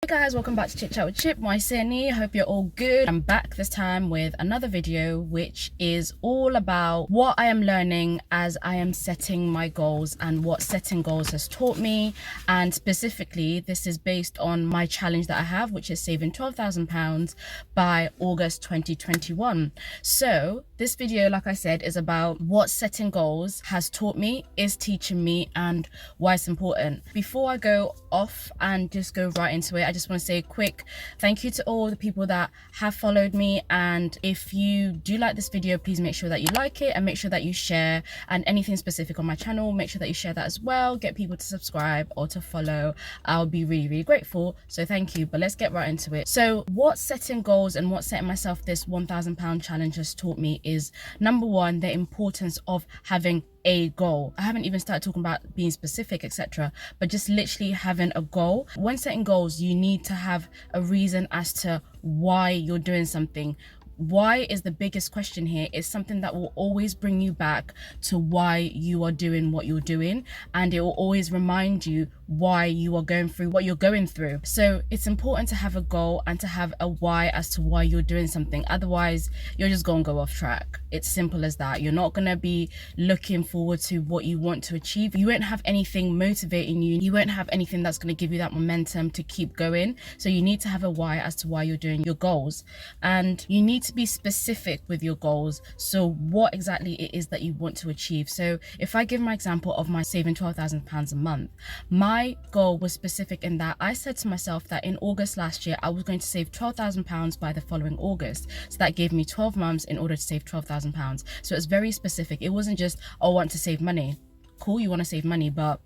Hey guys, welcome back to Chit Chat with Chip. Mwaiseni, hope you're all good. I'm back this time with another video which is all about what I am learning as I am setting my goals and what setting goals has taught me. And specifically, this is based on my challenge that I have, which is saving £12,000 by August 2021. So this video, like I said, is about what setting goals has taught me, is teaching me, and why it's important. Before I go off and just go right into it, I just want to say a quick thank you to all the people that have followed me. And if you do like this video, please make sure that you like it and make sure that you share, and anything specific on my channel, make sure that you share that as well. Get people to subscribe or to follow. I'll be really grateful, so thank you. But let's get right into it. So what setting goals and what setting myself this £1,000 challenge has taught me is, number one, the importance of having a goal. I haven't even started talking about being specific, etc., but just literally having a goal. When setting goals, you need to have a reason as to why you're doing something. Why is the biggest question here. It's something that will always bring you back to why you are doing what you're doing, and it will always remind you why you are going through what you're going through. So it's important to have a goal and to have a why as to why you're doing something. Otherwise, you're just gonna go off track. It's simple as that. You're not gonna be looking forward to what you want to achieve. You won't have anything motivating you. You won't have anything that's gonna give you that momentum to keep going. So you need to have a why as to why you're doing your goals, and you need to be specific with your goals. So what exactly it is that you want to achieve. So if I give my example of my saving £12,000 a month, my goal was specific in that I said to myself that in August last year I was going to save £12,000 by the following August. So that gave me 12 months in order to save £12,000. So it's very specific. It wasn't just, oh, I want to save money. Cool, you want to save money, but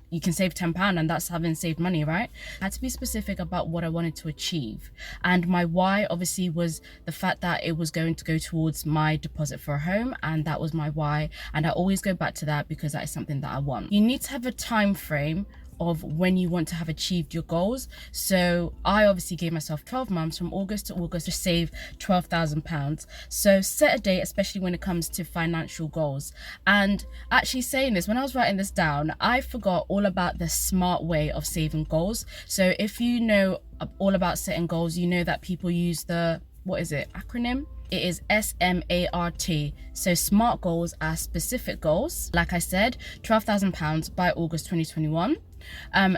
you can save £10 and that's having saved money, right? I had to be specific about what I wanted to achieve. And my why obviously was the fact that it was going to go towards my deposit for a home, and that was my why. And I always go back to that because that is something that I want. You need to have a time frame of when you want to have achieved your goals. So I obviously gave myself 12 months from August to August to save £12,000. So set a date, especially when it comes to financial goals. And actually saying this, when I was writing this down, I forgot all about the SMART way of saving goals. So if you know all about setting goals, you know that people use the, what is it, acronym? It is S.M.A.R.T. So SMART goals are specific goals. Like I said, £12,000 by August 2021.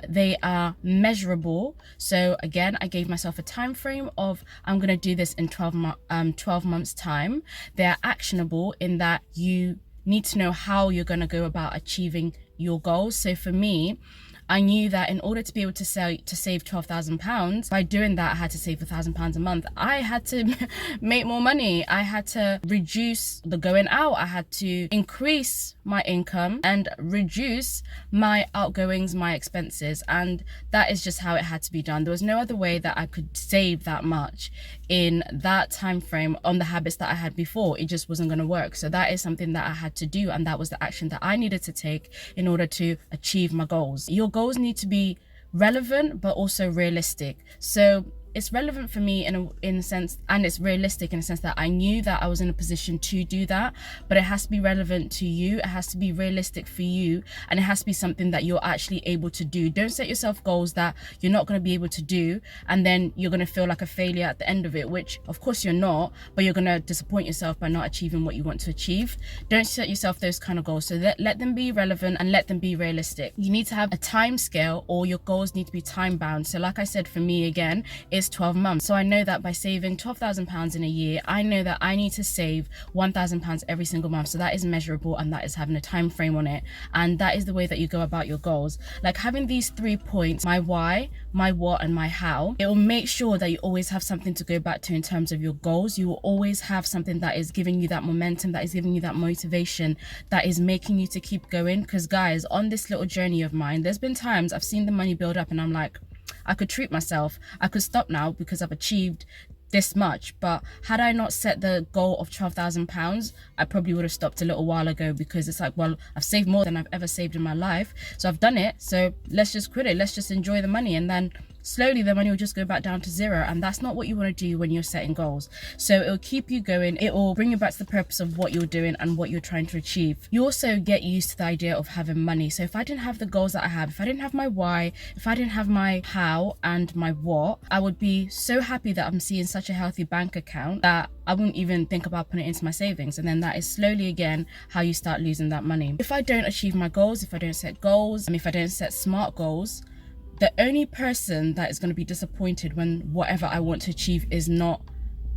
They are measurable. So again, I gave myself a time frame of I'm going to do this in 12 months time. They're actionable in that you need to know how you're going to go about achieving your goals. So for me, I knew that in order to be able to save £12,000, by doing that, I had to save £1,000 a month. I had to make more money. I had to reduce the going out. I had to increase my income and reduce my outgoings, my expenses. And that is just how it had to be done. There was no other way that I could save that much in that time frame on the habits that I had before. It just wasn't going to work. So that is something that I had to do, and that was the action that I needed to take in order to achieve my goals. Your goals need to be relevant but also realistic. So it's relevant for me in a sense, and it's realistic in a sense that I knew that I was in a position to do that, but it has to be relevant to you. It has to be realistic for you, and it has to be something that you're actually able to do. Don't set yourself goals that you're not going to be able to do, and then you're going to feel like a failure at the end of it, which of course you're not, but you're going to disappoint yourself by not achieving what you want to achieve. Don't set yourself those kind of goals. So let them be relevant and let them be realistic. You need to have a time scale, or your goals need to be time bound. So like I said, for me again, it's 12 months. So I know that by saving £12,000 in a year, I know that I need to save £1,000 every single month. So that is measurable, and that is having a time frame on it. And that is the way that you go about your goals. Like having these 3 points, my why, my what, and my how, it will make sure that you always have something to go back to in terms of your goals. You will always have something that is giving you that momentum, that is giving you that motivation, that is making you to keep going. Because guys, on this little journey of mine, there's been times I've seen the money build up and I'm like, I could treat myself. I could stop now because I've achieved this much. But had I not set the goal of £12,000, I probably would have stopped a little while ago, because it's like, well, I've saved more than I've ever saved in my life. So I've done it. So let's just quit it. Let's just enjoy the money and then slowly the money will just go back down to zero, and that's not what you want to do when you're setting goals. So it'll keep you going, it will bring you back to the purpose of what you're doing and what you're trying to achieve. You also get used to the idea of having money. So if I didn't have the goals that I have, if I didn't have my why, if I didn't have my how and my what, I would be so happy that I'm seeing such a healthy bank account that I wouldn't even think about putting it into my savings. And then that is slowly again how you start losing that money. If I don't achieve my goals, if I don't set goals, and if I don't set SMART goals, the only person that is going to be disappointed when whatever I want to achieve is not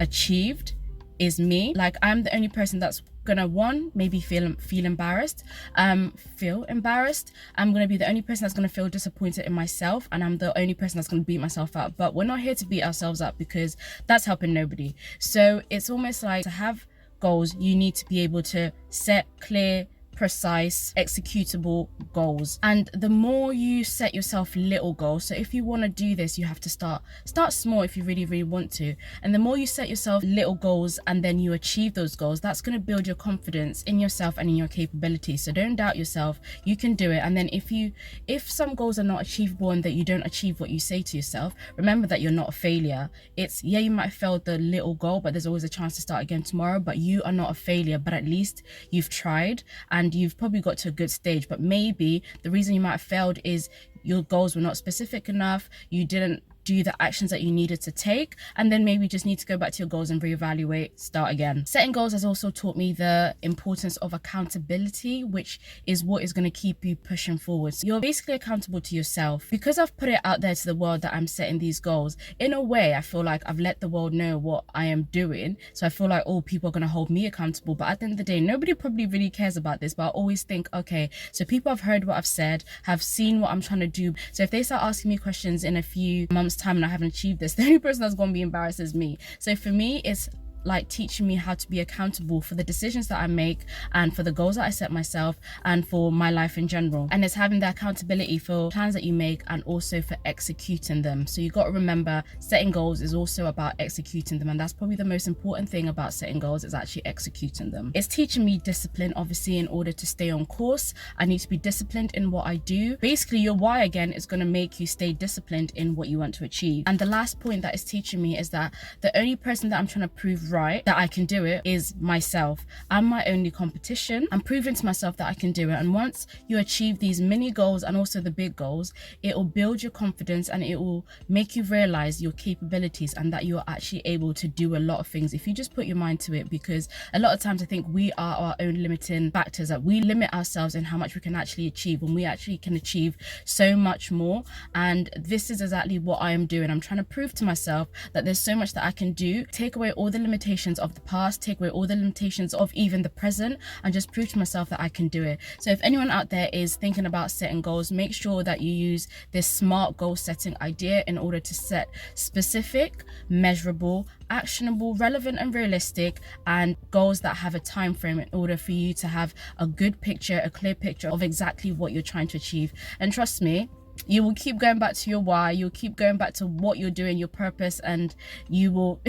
achieved is me. Like, I'm the only person that's gonna maybe feel embarrassed. I'm gonna be the only person that's gonna feel disappointed in myself, and I'm the only person that's gonna beat myself up. But we're not here to beat ourselves up, because that's helping nobody. So it's almost like, to have goals, you need to be able to set clear, precise, executable goals. And the more you set yourself little goals, so if you want to do this, you have to start small if you really want to. And the more you set yourself little goals and then you achieve those goals, that's going to build your confidence in yourself and in your capabilities. So don't doubt yourself, you can do it. And then if some goals are not achievable and that you don't achieve what you say to yourself, remember that you're not a failure. It's, yeah, you might have failed the little goal, but there's always a chance to start again tomorrow. But you are not a failure, but at least you've tried and you've probably got to a good stage. But maybe the reason you might have failed is your goals were not specific enough, you didn't do the actions that you needed to take, and then maybe you just need to go back to your goals and reevaluate, start again. Setting goals has also taught me the importance of accountability, which is what is going to keep you pushing forward. So you're basically accountable to yourself. Because I've put it out there to the world that I'm setting these goals, in a way I feel like I've let the world know what I am doing. So I feel like, oh, people are going to hold me accountable. But at the end of the day, nobody probably really cares about this. But I always think, okay, so people have heard what I've said, have seen what I'm trying to do. So if they start asking me questions in a few months time and I haven't achieved this, the only person that's going to be embarrassed is me. So for me, it's like teaching me how to be accountable for the decisions that I make and for the goals that I set myself and for my life in general. And it's having the accountability for plans that you make and also for executing them. So you got to remember, setting goals is also about executing them, and that's probably the most important thing about setting goals, is actually executing them. It's teaching me discipline. Obviously, in order to stay on course, I need to be disciplined in what I do. Basically, your why again is going to make you stay disciplined in what you want to achieve. And the last point that it's teaching me is that the only person that I'm trying to prove right that I can do it is myself. I'm my only competition. I'm proving to myself that I can do it. And once you achieve these mini goals and also the big goals, it will build your confidence and it will make you realize your capabilities and that you're actually able to do a lot of things if you just put your mind to it. Because a lot of times I think we are our own limiting factors, that we limit ourselves in how much we can actually achieve, when we actually can achieve so much more. And this is exactly what I am doing. I'm trying to prove to myself that there's so much that I can do, take away all the limitations of the past, take away all the limitations of even the present, and just prove to myself that I can do it. So if anyone out there is thinking about setting goals, make sure that you use this SMART goal setting idea in order to set specific, measurable, actionable, relevant and realistic, and goals that have a time frame in order for you to have a good picture, a clear picture of exactly what you're trying to achieve. And trust me, you will keep going back to your why, you'll keep going back to what you're doing, your purpose, and you will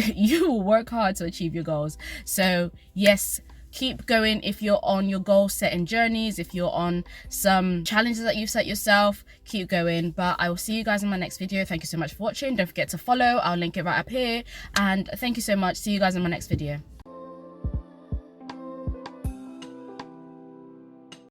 work hard to achieve your goals. So yes, keep going if you're on your goal setting journeys, if you're on some challenges that you've set yourself, keep going. But I will see you guys in my next video. Thank you so much for watching. Don't forget to follow, I'll link it right up here, and thank you so much. See you guys in my next video.